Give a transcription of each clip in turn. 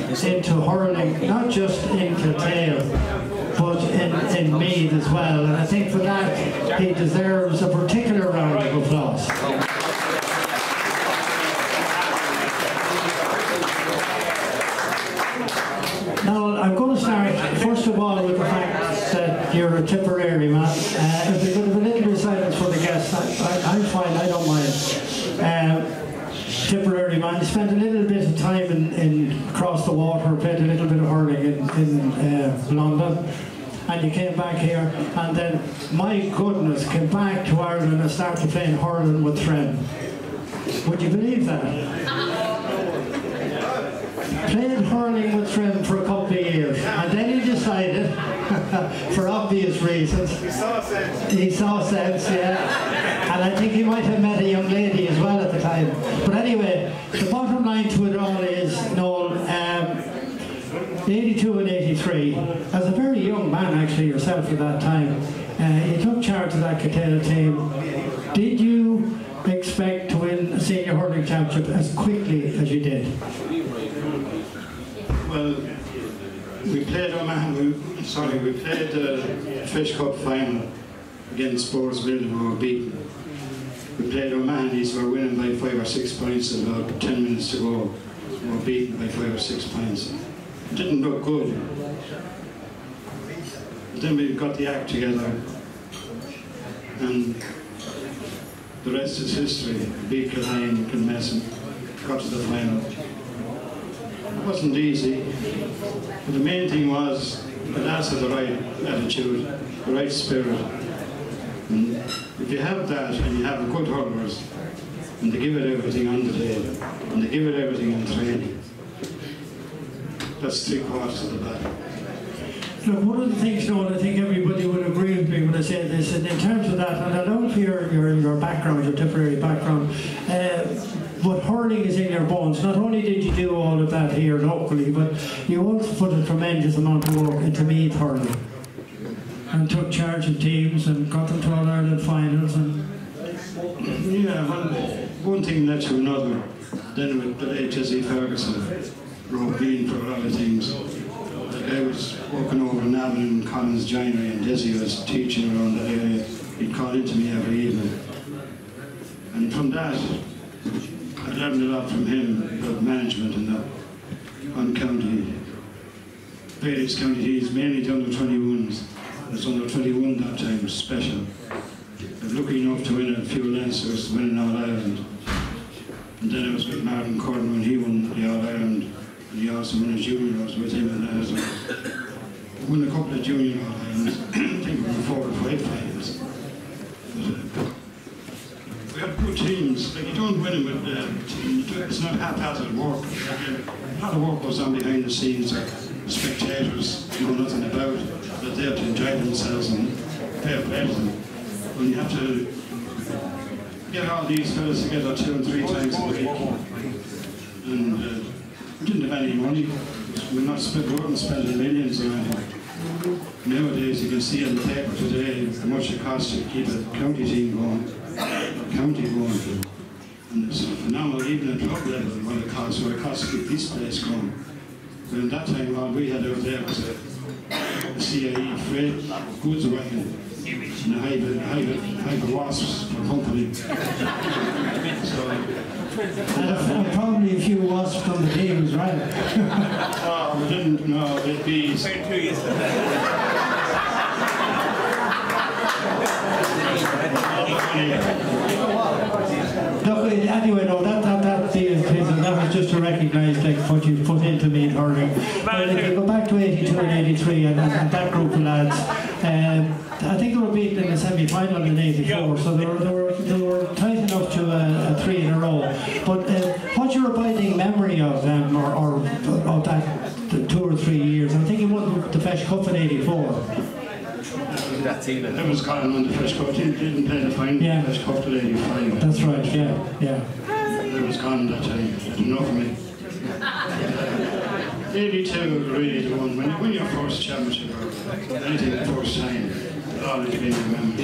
into hurling, not just in Kiltale, but in Meath as well. And I think for that, he deserves a particular round of applause. Now, I'm going to start, first of all, with the fact that you're a Tipperary man. If we could have a little bit of silence for the guests, I'm fine, I don't mind. Tipperary man, you spent a little bit of time in across the water, played a little bit of hurling in London, and you came back here, and then, my goodness, came back to Ireland and started playing hurling with Threm. Would you believe that? Played hurling with Threm for a couple of years, and then he decided, for obvious reasons, he saw sense, yeah, and I think he might have met a young lady as well at the time. But anyway, the bottom line to it all is, Noel, 82 and 83, as a very young man actually yourself at that time, you took charge of that Kiltale team. Did you expect to win a senior hurling championship as quickly as you did? Well, we played we played the Fish Cup final against Borsville and we were beaten. We played O'Mahony's, we were winning by 5 or 6 points and about 10 minutes to go. We were beaten by 5 or 6 points. It didn't look good. But then we got the act together and the rest is history. We beat Kilhane, Kilmesson, got to the final. It wasn't easy, but the main thing was the lads had the right attitude, the right spirit. And if you have that and you have good hurlers, and they give it everything on the day, and they give it everything in training, that's 3/4 of the battle. Look, one of the things, Noel, I think everybody would agree with me when I say this, and in terms of that, and I don't hear your background, your Tipperary background, but hurling is in your bones. Not only did you do all of that here locally, but you also put a tremendous amount of work into Meath hurling, and took charge of teams and got them to All-Ireland finals. And yeah, one thing led to another. Then with the late Jesse Ferguson, Rob Bean for a lot of things. I was working over in Navan and Collins Joinery, and Jesse was teaching around that area. He'd call into me every evening. And from that, I learned a lot from him about management and that on county, various county teams, mainly the under-21s. I was under-21 that time, was special. I was lucky enough to win a few Leinsters, winning All-Ireland. And then I was with Martin Corn when he won the All-Ireland. And he also won a junior. I was with him and I was won a couple of junior All-Irelands. I think we won 4 or 5 finals. We had good teams. Like, you don't win them with it's not haphazard work. A lot of work goes on behind the scenes. The spectators know nothing about it. They're there to enjoy themselves and fair play to them. When you have to get all these fellas together 2 and 3 times a week, and we didn't have any money. We weren't spending millions or anything. Nowadays, you can see on the paper today how much it costs to keep a county team going, a county going. And it's phenomenal, even at club level, what it costs to keep this place going. But in that time, all we had out there was a CIE freight goods wagon and a hive of wasps for company. So, and probably a few wasps on the teams, right? Oh, we didn't, no, it'd be... Look, anyway, no, that was just to recognise like, what you put into Meath hurling. But if you go back to 82 and 83 and that group of lads, I think they were beaten in the semi-final in 84, so they were tight enough to a 3 in a row. But what's your abiding memory of them, or of that 2 or 3 years? I think he won the Feis Cup in 84. That was Colin on the Feis Cup. He didn't play the final Feis Cup till 85. That's right, yeah. That was Colin that time. That's enough for me. 82 really the one. When you win your first championship or anything the first time, it always been remembered.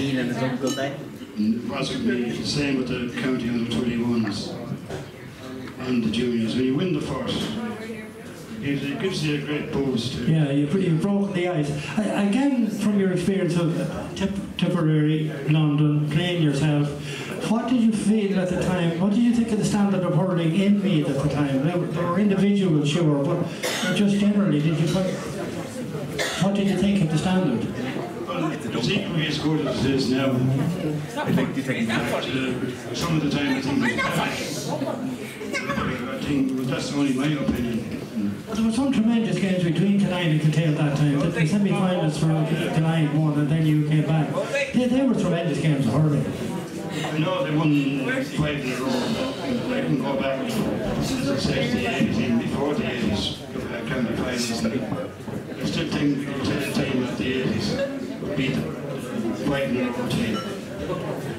It wasn't me. The same with the county under 21s and the juniors. When you win the first, you It gives you a great boost. Yeah, you've broken the ice. Again, from your experience of Tipperary, London, playing yourself, what did you feel at the time? What did you think of the standard of hurling in Meath at the time? There were individuals, sure, but just generally, what did you think of the standard? Well, it's equally as good as it is now. Some of the time I think that's only my opinion. Well, there were some tremendous games between Killeen and Kiltale at that time. The semi-finals for Killeen won, and then you came back. They were tremendous games of hurling. I know they won 5 in a row. I can go back, as I said, the 80s, even before the 80s, county finals. I still think the team of the 80s beat the 5 in a row team.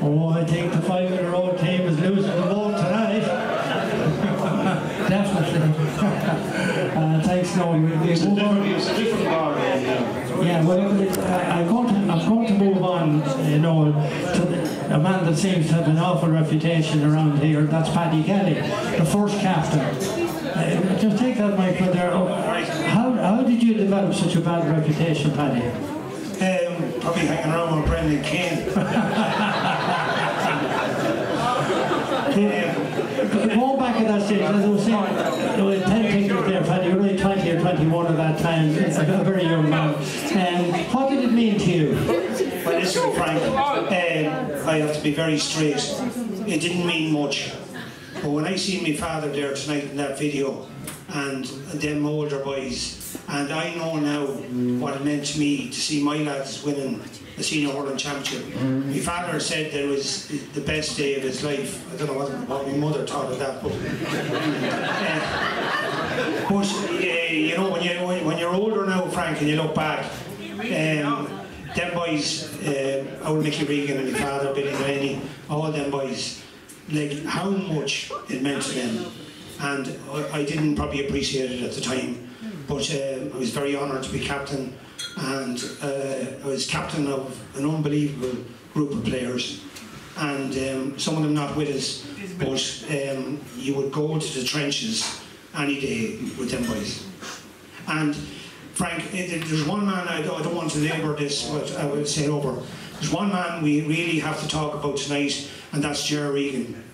Oh, I think the 5 in a row team is losing the ball tonight. Definitely. Thanks, Noel. It's a different ball game now. Yeah, well, I'm going to move on, Noel, to a man that seems to have an awful reputation around here. That's Paddy Kelly, the first captain. Just take that mic from there. How did you develop such a bad reputation, Paddy? Probably hanging around with Brendan Kane. Going back at that stage, as I was saying, there were 10 pictures there, Paddy. You were only 20 or 21 at that time. It's a very young man. What did it mean to you? Well, listen, Frank, I have to be very straight. It didn't mean much. But when I see my father there tonight in that video, and them older boys, and I know now what it meant to me to see my lads winning the senior hurling championship. My father said that it was the best day of his life. I don't know what my mother thought of that, but you know, when you're older now, Frank, and you look back, them boys, old Mickey Regan and my father, Billy Delaney, all them boys, like how much it meant to them. And I didn't probably appreciate it at the time, but I was very honoured to be captain, and I was captain of an unbelievable group of players, and some of them not with us, but you would go to the trenches any day with them boys. And Frank, there's one man, I don't want to labour this, but I will say it over. There's one man we really have to talk about tonight, and that's Jerry Regan.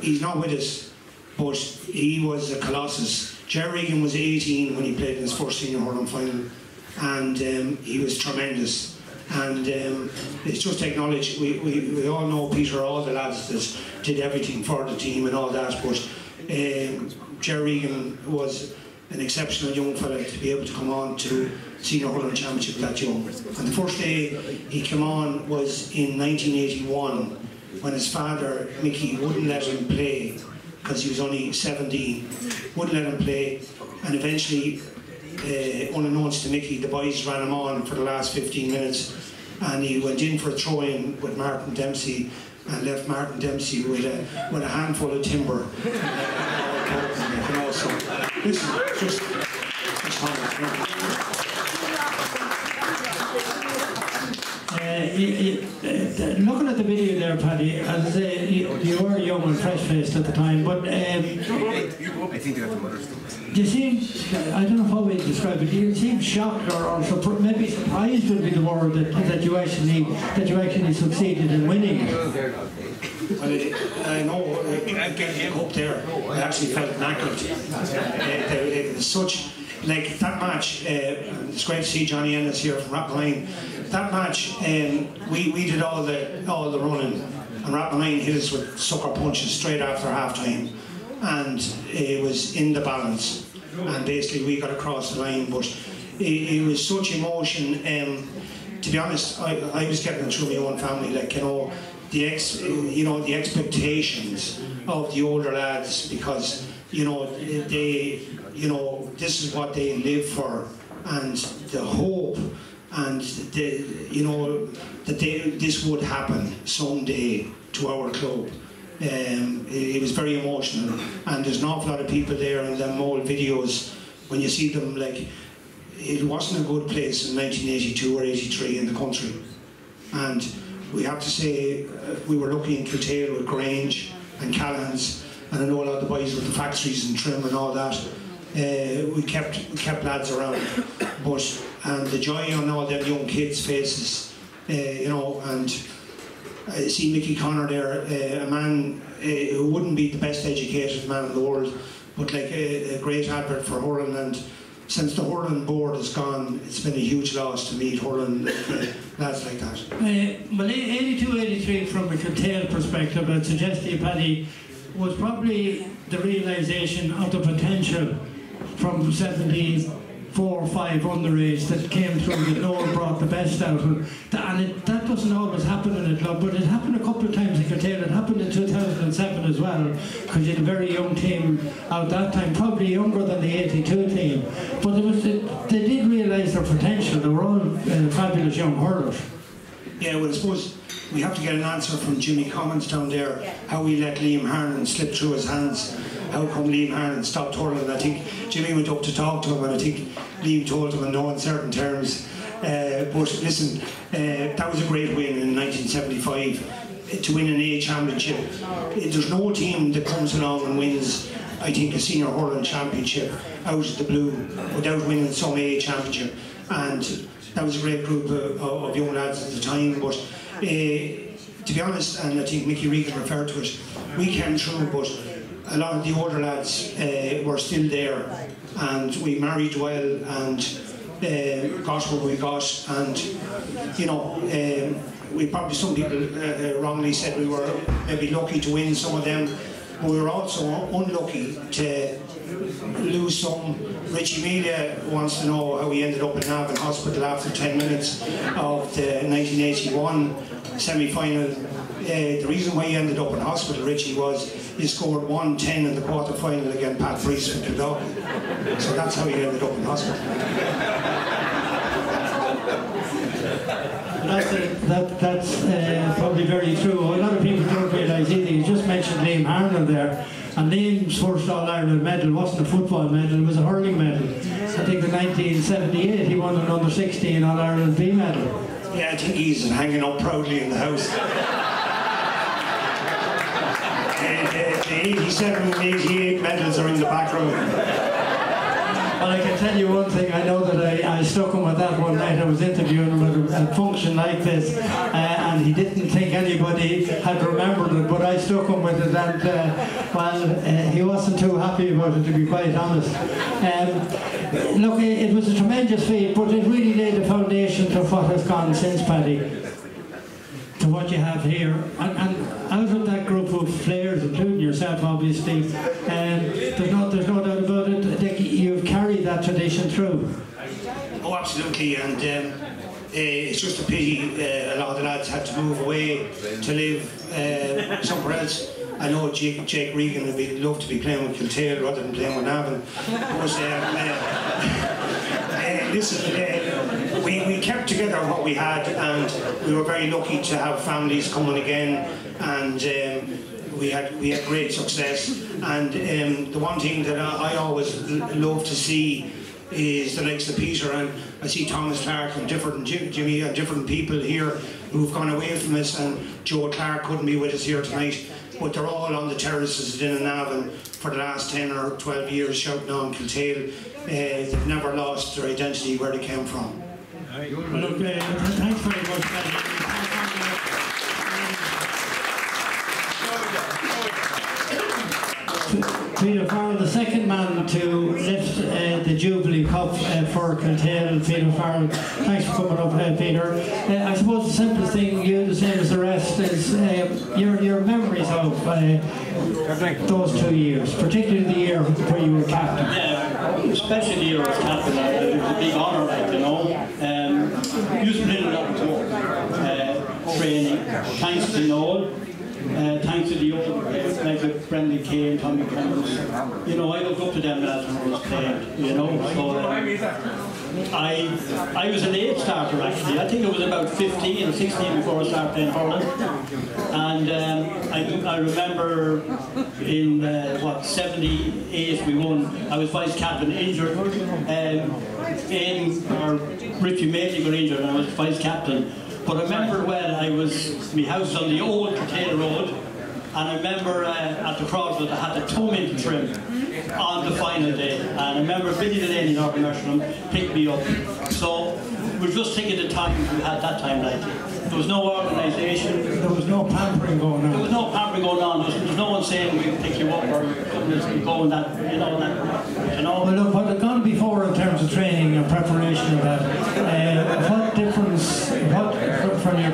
He's not with us, but he was a colossus. Jerry Regan was 18 when he played in his first senior hurling final, and he was tremendous. And it's just acknowledged, we all know Peter, all the lads that did everything for the team and all that, but Jerry Regan was an exceptional young fella to be able to come on to senior hurling championship that young. And the first day he came on was in 1981, when his father, Mickey, wouldn't let him play because he was only 17, wouldn't let him play, and eventually, unbeknownst to Mickey, the boys ran him on for the last 15 minutes, and he went in for a throw-in with Martin Dempsey and left Martin Dempsey with a handful of timber. You know, so listen, just looking at the video there, Paddy, as I say, you were young and fresh-faced at the time, but I think they got the mother's you seem, I don't know how we describe it, you seem shocked or maybe surprised would be the word that you actually succeeded in winning. Well, I know, getting up there, I actually felt knackered. It was such, like that match, it's great to see Johnny Ennis here from Rathmine. That match, we did all the running, and Rathmine hit us with sucker punches straight after half time, and it was in the balance, and basically we got across the line, but it was such emotion. To be honest, I was getting it through my own family, like, you know, the expectations of the older lads, because this is what they live for, and the hope, and that this would happen someday to our club. It was very emotional, and there's an awful lot of people there in them old videos. When you see them, like, it wasn't a good place in 1982 or 83 in the country, and we have to say we were lucky in Kiltale with Grange and Callans, and I know a lot of the boys with the factories and Trim and all that, we kept lads around, and the joy on all them young kids' faces, you know, and I see Mickey Connor there, a man who wouldn't be the best educated man in the world, but like a great advert for hurling. And since the hurling board is gone, it's been a huge loss to meet hurling lads like that. Well, 82-83 from a Kiltale perspective, I'd suggest to you, Paddy, was probably the realisation of the potential from 74-5 underage that came through, that Noel brought the best out of it. And that doesn't always happen in a club, but it happened a couple of times in Kiltale. It happened in 2007 as well, because you had a very young team out that time, probably younger than the 82 team. But they did realise their potential. They were all fabulous young hurlers. Yeah, well, I suppose we have to get an answer from Jimmy Commons down there, how he let Liam Harnan slip through his hands. How come Liam Harnan stopped hurling? I think Jimmy went up to talk to him, and I think Liam told him in no uncertain terms. But listen, that was a great win in 1975 to win an A championship. There's no team that comes along and wins, I think, a senior hurling championship out of the blue without winning some A championship. And that was a great group of young lads at the time. But to be honest, and I think Mickey Regan referred to it, we came through, but a lot of the older lads were still there, and we married well and got what we got. And you know, we probably, some people wrongly said we were maybe lucky to win some of them, but we were also unlucky to lose some. Richie Melia wants to know how he ended up in Navan Hospital after 10 minutes of the 1981 semi-final. The reason why he ended up in hospital, Richie, was he scored 1-10 in the quarter-final against Pat Priest for Kildare. So that's how he ended up in hospital. That's probably very true. A lot of people don't realise either. You just mentioned Liam Harnan there, and Liam's first All-Ireland medal wasn't a football medal, it was a hurling medal. I think in 1978 he won an under-16 All-Ireland B medal. Yeah, I think he's hanging up proudly in the house. The 87 and 88 medals are in the back room. Well, I can tell you one thing. I know that I stuck him with that one night. I was interviewing him at a function like this, and he didn't think anybody had remembered it, but I stuck him with it, and he wasn't too happy about it, to be quite honest. Look, it was a tremendous feat, but it really laid the foundation to what has gone since, Paddy, to what you have here. And out of that group of players, including yourself, obviously, there's no doubt about it, you've carried that tradition through. Oh, absolutely, and it's just a pity a lot of the lads had to move away to live somewhere else. I know Jake Regan would love to be playing with Kiltale rather than playing with Navan. Listen, we kept together what we had, and we were very lucky to have families coming again, and we had great success. And the one thing that I always love to see is the likes of Peter, and I see Thomas Clark and Jimmy and different people here who've gone away from us, and Joe Clark couldn't be with us here tonight, but they're all on the terraces in Navan for the last 10 or 12 years shouting on Kiltale. They've never lost their identity, where they came from. Well, look, thanks very much, Paddy. Peter Farrell, the second man to lift the Jubilee Cup for Kiltale. Peter Farrell, thanks for coming up, Peter. I suppose the simplest thing, you the same as the rest, is your memories of those 2 years, particularly the year where you were captain. Yeah, especially the year I was captain. It was a big honour, like, you know. Used to play a lot of training. Thanks to Noel. Thanks to the old players like Brendan Kay and Tommy Cummins. You know, I looked up to them lads when I was playing, you know. So I was a late starter, actually. I think it was about 15 or 16 before I started playing hurling. And I remember in 78 we won. I was vice captain, injured. Richie Maitland got injured and I was vice captain. But I remember when my house was on the old Kiltale Road, and I remember at the crossroads I had to tow into trim. on the final day. And I remember Billy Delaney in our commercial picked me up. So we're just taking the time we had that time, like. There was no organisation. There was no pampering going on. There was no pampering going on. There was no one saying we'll pick you up or you'll go in that, you know. Well, look, what had gone before in terms of training and preparation of that, what difference, from your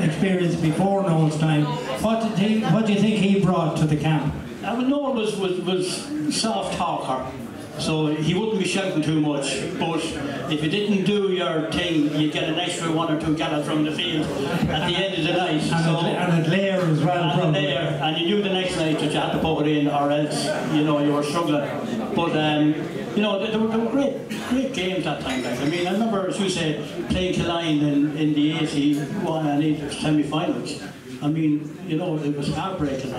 experience before Noel's time, what do you think he brought to the camp? Noel was soft talker. So he wouldn't be shouting too much, but if you didn't do your thing, you get an extra 1 or 2 gallons from the field at the end of the night. And a layer as well. And a layer, and you knew the next night that you had to put it in, or else you were struggling. But there were great games that time. Like. I mean, I remember, as you said, playing Killeen in the 81 and 80 semi-finals. I mean, it was heartbreaking.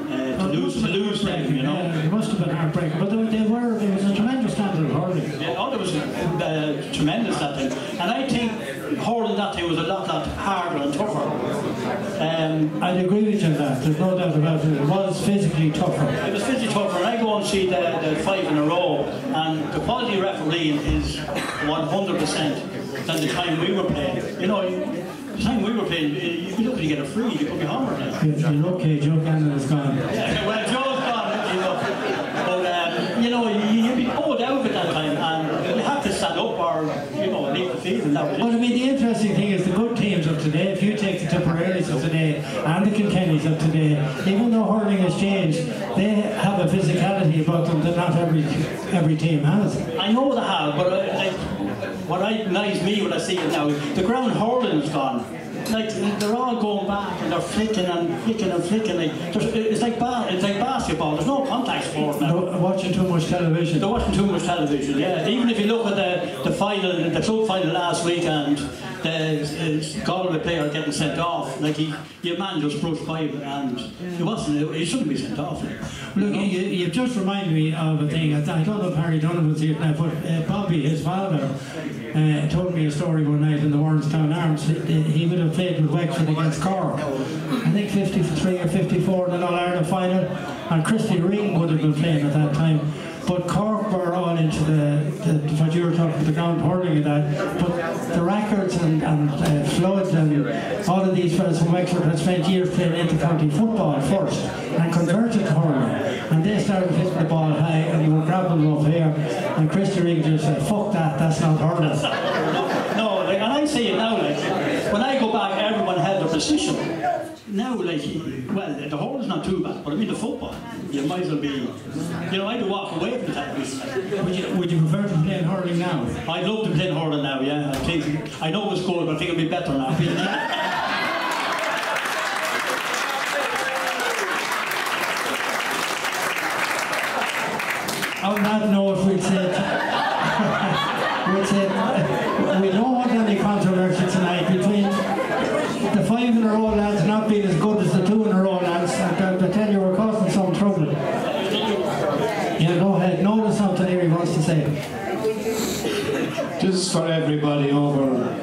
To lose them, Yeah, it must have been heartbreaking, but it was a tremendous standard of hurling. Yeah, it was tremendous that time. And I think hurling that time was a lot harder and tougher. I'd agree with you on that, there's no doubt about it. It was physically tougher. It was physically tougher. And I go and see the 5 in a row, and the quality refereeing is 100% than the time we were playing. The time we were playing, you could get a free, you could be hammered now. You're lucky, Joe Gannon is gone. Yeah, well, Joe's gone, but you'd be pulled out at that time, and you have to stand up or leave the field, and that was it. But I mean, the interesting thing is the good teams of today, if you take the Tipperary's of today and the Kilkennys of today, even though hurling has changed, they have a physicality about them that not every team has. I know they have, but what annoys me when I see it now, the ground hurling is gone. Like, they're all going back and they're flicking and flicking and flicking. It's like basketball. There's no contact sport now. They're watching too much television. They're watching too much television, yeah. Even if you look at the final, the club final last weekend, the Galway player getting sent off, like your man just brushed by him and he shouldn't be sent off. Look, you've just reminded me of a thing. I don't know if Harry Donovan's here now, but Bobby, his father, told me a story one night in the Warrenstown Arms. He would have played with Wexford against Cork. I think 53 or 54 in the All-Ireland final, and Christy Ring would have been playing at that time. But Cork were all into what you were talking about, the ground hurling and that. But the Records and Flood and all of these fellas from Wexford had spent years playing inter-county football first and converted to hurling. And they started hitting the ball high and they were grabbing them up here. And Christy Ring just said, fuck that, that's not hurling. No, and I say it now, when I go back, everyone held their position. Now, the hurl is not too bad, but I mean the football, you might as well be, I would walk away from that. Would you prefer to play in hurling now? I'd love to play in hurling now, yeah. I know it's good, but I think it'll be better now. On that note, we'd say we don't want any controversy tonight between the 5 in a row lads not being as good as the 2 in a row lads. I tell you, we're causing some trouble. Yeah, go ahead. Notice something here he wants to say. This is for everybody over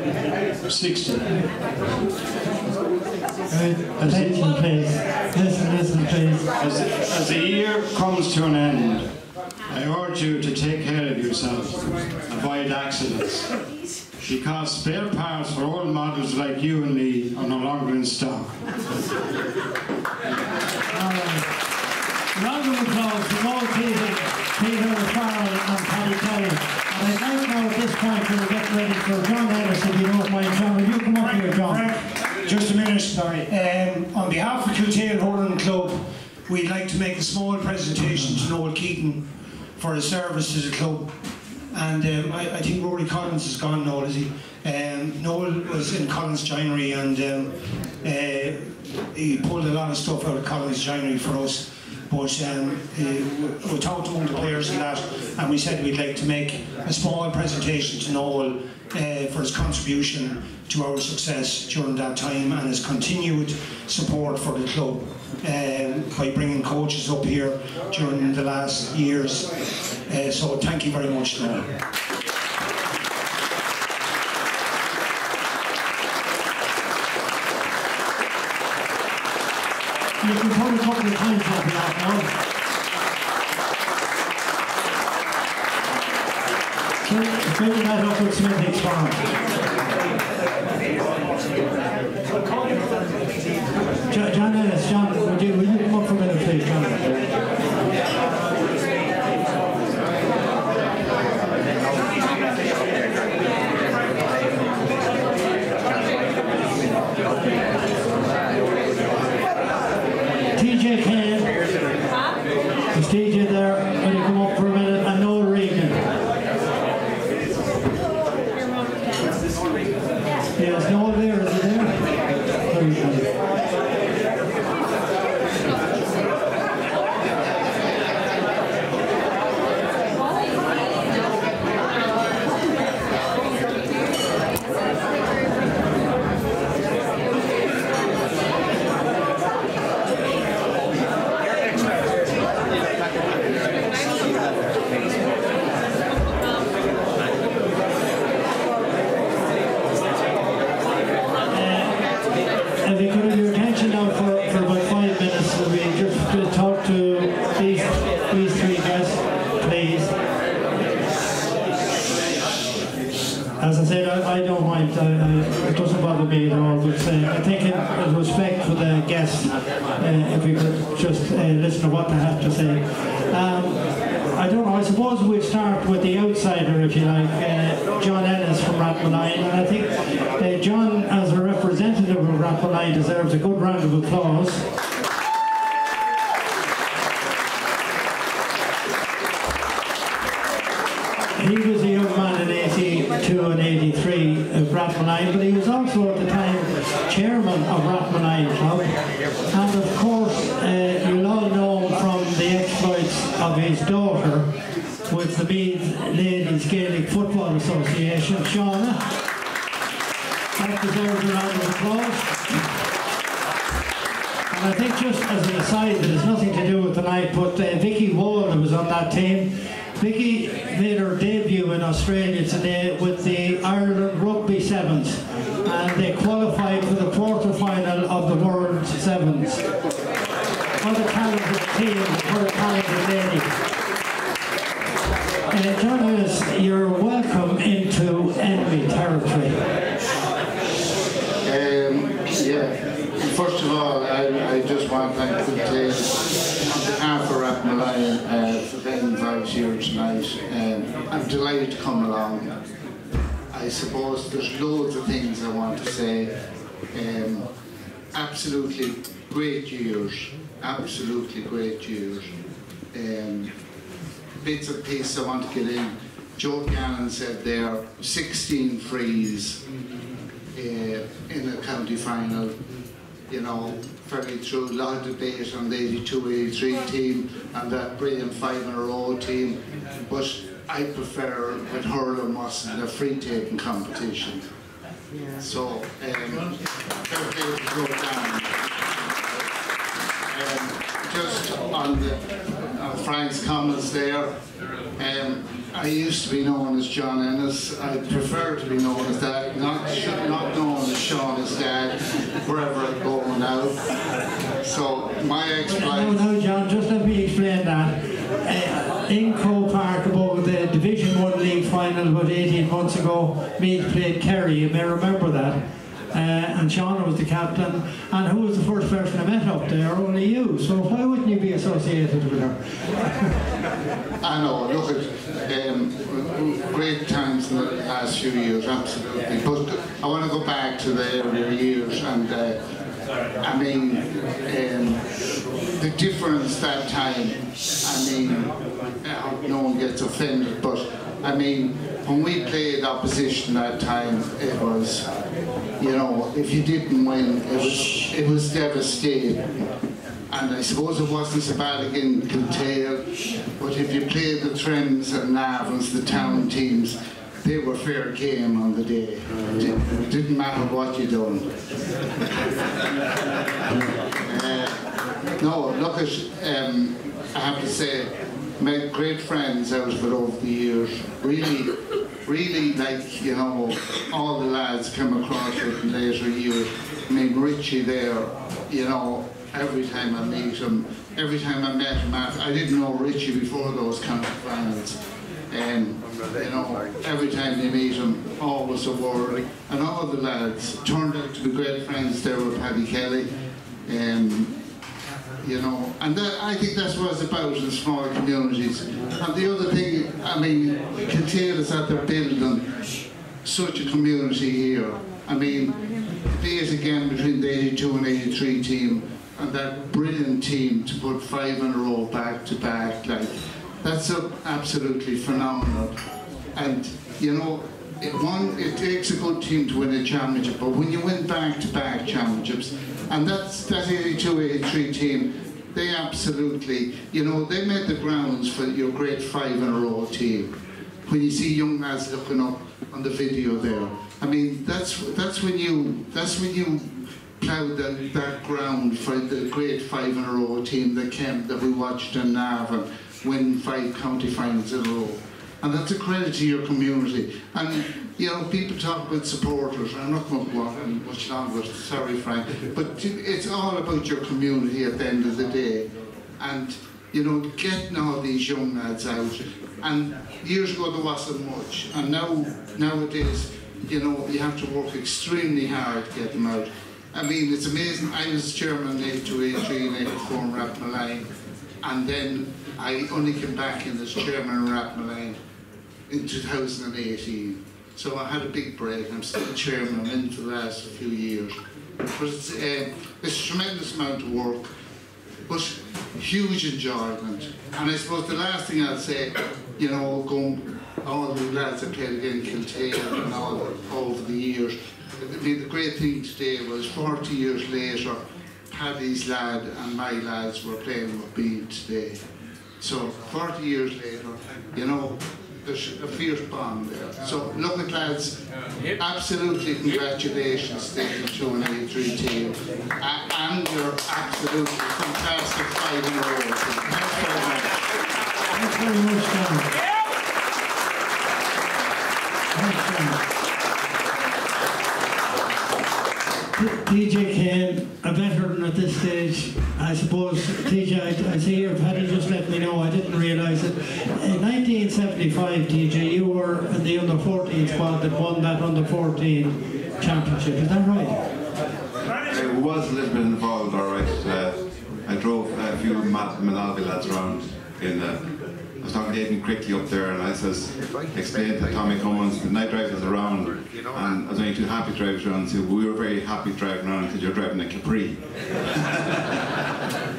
60. Attention, please. Listen, please. As the year comes to an end, I urge you to take care of yourself, avoid accidents, because spare parts for old models like you and me are no longer in stock. Round of applause for Noel Keating, Peter Farrell and Paddy Kelly. And I'd like now at this point to get ready for John Ellis, if you don't mind. John, will you come up here, John? Just a minute, sorry. On behalf of Kiltale Hurling Club, we'd like to make a small presentation to Noel Keating for his service to the club. And I think Rory Collins is gone now, is he? Noel was in Collins Joinery and he pulled a lot of stuff out of Collins Joinery for us. But we talked among the players and that, and we said we'd like to make a small presentation to Noel for his contribution to our success during that time and his continued support for the club by bringing coaches up here during the last years. So thank you very much, Noel. You can put a couple of times up now. Fill that up with Smithy's farm. John Ellis, John, will you come up for a minute, please, John? TJ Kane. Is TJ there? Will you come up for a minute? And Noel Regan. Yeah, is Noel there? Is he there? Very good. As I said, I don't mind, it doesn't bother me at all, but I think in respect for the guests, if we could just listen to what they have to say. I don't know, I suppose we'll start with the outsider, if you like, John Ellis from Rathmolline, and I think John, as a representative of Rathmolline, deserves a good round of applause. He was a young man in 82 and 83 of Rathmolline, but he was also at the time chairman of Rathmolline Club. And of course, you'll all know him from the exploits of his daughter with the Meath Ladies Gaelic Football Association, Shauna. That deserves a round of applause. And I think just as an aside, that has nothing to do with tonight, but Vicky Wald was on that team. Vicky made her debut in Australia today with the Ireland Rugby Sevens, and they qualified for the quarter-final of the World Sevens. What a talented team, what a talented lady. John Ellis, you're welcome into enemy territory. First of all, I just want to thank the team on behalf of Rathmolline for the invite here tonight. I'm delighted to come along. I suppose there's loads of things I want to say. Absolutely great years. Absolutely great years. Bits and pieces I want to get in. Joe Gannon said there 16 frees in a county final. You know, very true, a lot of debate on the 82-83 team and that brilliant 5-in-a-row team, but I prefer with hurling wasn't a free-taking competition. So, fair play to go down. Just on the Frank's comments there, I used to be known as John Ennis. I prefer to be known as that, not known as Shauna's dad, wherever I go now. So my exploit. No, John, just let me explain that. In Croke Park, above the Division 1 League final about 18 months ago, Meath played Kerry, you may remember that. And Shauna was the captain, and who was the first person I met up there? Only you. So why wouldn't you be associated with her? I know. Look at great times in the last few years, absolutely. But I want to go back to the earlier years, and I mean the difference that time. I mean, I hope no one gets offended, but I mean, when we played opposition that time, it was, you know, if you didn't win, it was devastating. And I suppose it wasn't so bad again in Kiltale, but if you played the Trends and Navins, the town teams, they were fair game on the day. It didn't matter what you done. No, look at, I have to say, made great friends out of it over the years. Really, like, you know, all the lads came across it in later years. I mean, Richie there, you know, every time I meet him, every time I met him, I didn't know Richie before those county finals. them, you know, every time you meet them, always a word. And all the lads turned out to be great friends there with Paddy Kelly. You know, and that, I think that's what it's about in small communities. And the other thing, I mean, Kiltale is that they're building such a community here. I mean, be it again between the 82 and 83 team and that brilliant team to put 5 in a row back to back, like, that's absolutely phenomenal. And, you know, it takes a good team to win a championship, but when you win back-to-back championships, and that 82-83 team, they absolutely, you know, they made the grounds for your great 5 in a row team. When you see young lads looking up on the video there, I mean, that's when you ploughed that ground for the great 5 in a row team that we watched in Navan win 5 county finals in a row. And that's a credit to your community. And, you know, people talk about supporters. I'm not going to go on much longer, sorry, Frank. But it's all about your community at the end of the day. And, you know, getting all these young lads out. And years ago there wasn't much. And nowadays, you know, you have to work extremely hard to get them out. I mean, it's amazing. I was chairman in 82, 83 and 84 in Rathmolline. And then I only came back in as chairman in Rathmolline in 2018. So I had a big break. I'm still chairman. I'm in for the last few years. But it's a tremendous amount of work, but huge enjoyment. And I suppose the last thing I'd say, you know, going all the lads that played again Kiltale and all over the years. I mean, the great thing today was 40 years later, Paddy's lad and my lads were playing with Bean today. So 40 years later, you know, there's a fierce bond there. So look at lads, absolutely congratulations to the 82 and 83 team. And your absolutely fantastic 5 in a row. Thanks very much. Thanks very much, John. Thanks, John. TJ Kane, a veteran at this stage. I suppose, TJ, I see here, Paddy just let me know, I didn't realise it. In 1975, TJ, you were in the under-14 squad that won that under-14 championship, is that right? I was a little bit involved, all right. I drove a few Manalby lads around I was talking to Aidan quickly up there, and I explained to Tommy Cummins, the night drivers around, and I was only too happy to drive around, so we were very happy driving around because you're driving a Capri.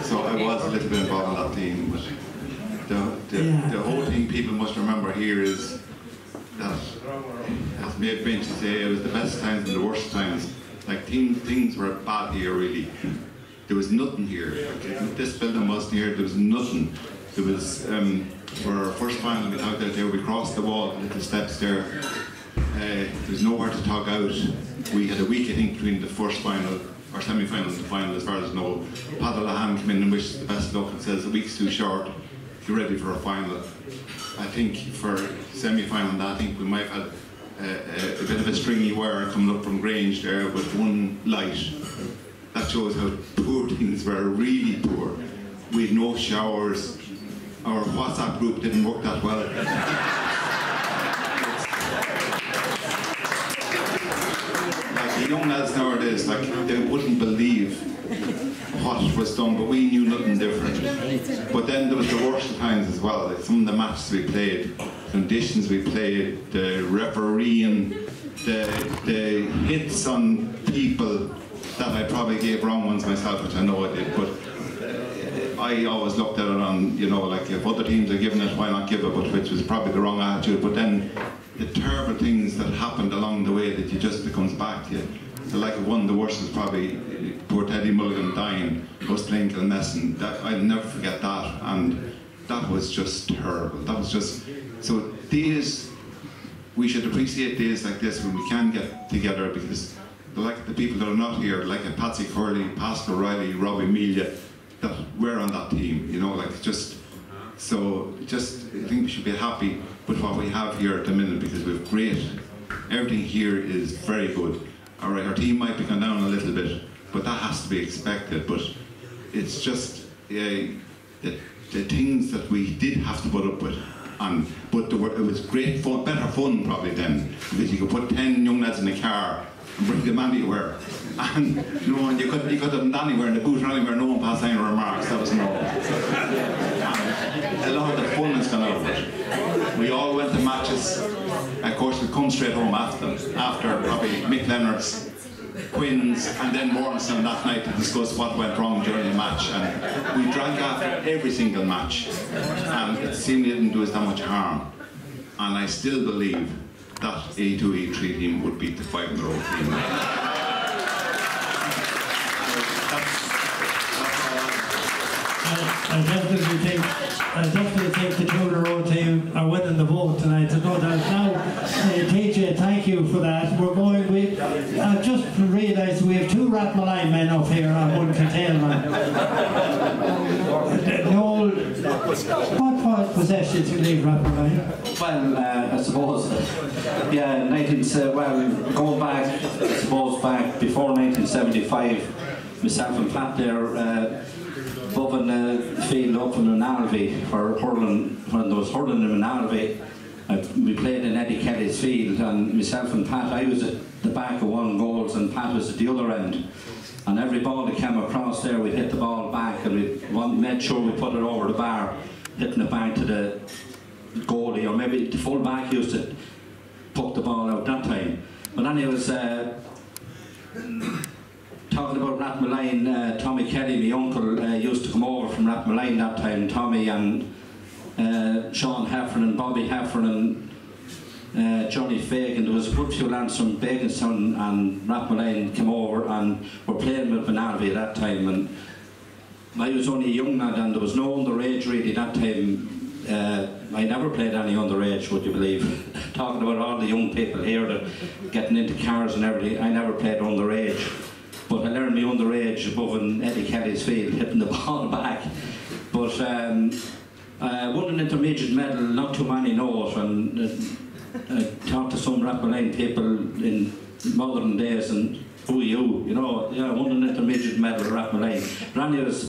So I was a little bit involved in that team, but the whole thing people must remember here is that, as Maeve Bench say, it was the best times and the worst times. Like things were bad here, really. There was nothing here. Like, this building wasn't here, there was nothing. There was, for our first final, we talked out there, we crossed the wall, little steps there. There was nowhere to tug out. We had a week, I think, between the first final, or semi-final and the final, as far as I know. Pat O'Lahan came in and wished the best luck and says, the week's too short, you're ready for a final. I think for semi-final, I think we might have had a bit of a stringy wire coming up from Grange there with one light. That shows how poor things were, really poor. We had no showers. Our WhatsApp group didn't work that well. Like the young lads nowadays, like they wouldn't believe what was done, but we knew nothing different. But then there was the worst of times as well. Like some of the matches we played, conditions we played, the refereeing, the hits on people that I probably gave wrong ones myself, which I know I did, but I always looked at it on, you know, like if other teams are giving it, why not give it, but which was probably the wrong attitude. But then the terrible things that happened along the way that you just, it comes back to you. So like one of the worst was probably poor Teddy Mulligan dying, us playing Kilmessan. I'll never forget that, and that was just terrible. That was just, so these, we should appreciate days like this when we can get together, because like the people that are not here, like Patsy Curley, Pascal Riley, Robbie Melia, that we're on that team, you know, like just, so just, I think we should be happy with what we have here at the minute, because we've great, everything here is very good. All right, our team might be gone down a little bit, but that has to be expected, but it's just the things that we did have to put up with But it was great fun, better fun probably then, because you could put 10 young lads in a car and bring them anywhere. And and you could have them anywhere in the boot or anywhere, no one passed any remarks, that was no. A lot of the fun has gone out of it. We all went to matches. Of course, we'd come straight home after them, after probably Mick Leonard's, Quinn's, and then Morrison that night to discuss what went wrong during the match. And we drank after every single match, and it seemed it didn't do us that much harm. And I still believe that A2, A3 team would beat the 5-year-old team. I definitely think the junior team are winning the vote tonight. There's no doubt. Now, TJ, thank you for that. I've just realised we have 2 Rathmaline men up here and 1 Catale man. Noel, what possessed you to leave Rathmaline? Well, I suppose, yeah, going back, I suppose back before 1975, myself and Pat there, up in the field up in Manalvey for hurling, when there was hurling in Manalvey, we played in Eddie Kelly's field, and myself and Pat, I was at the back of 1 goal and Pat was at the other end, and every ball that came across there, we'd hit the ball back, and we made sure we put it over the bar, hitting it back to the goalie, or maybe the full back used to poke the ball out that time. But then it was talking about Rathmaline, Tommy Kelly, my uncle, used to come over from Rathmaline that time. Tommy and Sean Heffernan and Bobby Heffernan and Johnny Fagan. There was a good few lads from Baconstown and Rathmaline came over and were playing with Manalvey at that time. And I was only a young lad and there was no underage really that time. I never played any underage, would you believe? Talking about all the young people here that getting into cars and everything, I never played underage. But I learned my underage above in Eddie Kelly's field, hitting the ball back. But I won an intermediate medal, not too many know it, and I talked to some Rathmaline people in modern days, and who are you? You know, yeah, I won an intermediate medal at Rathmaline. But anyways,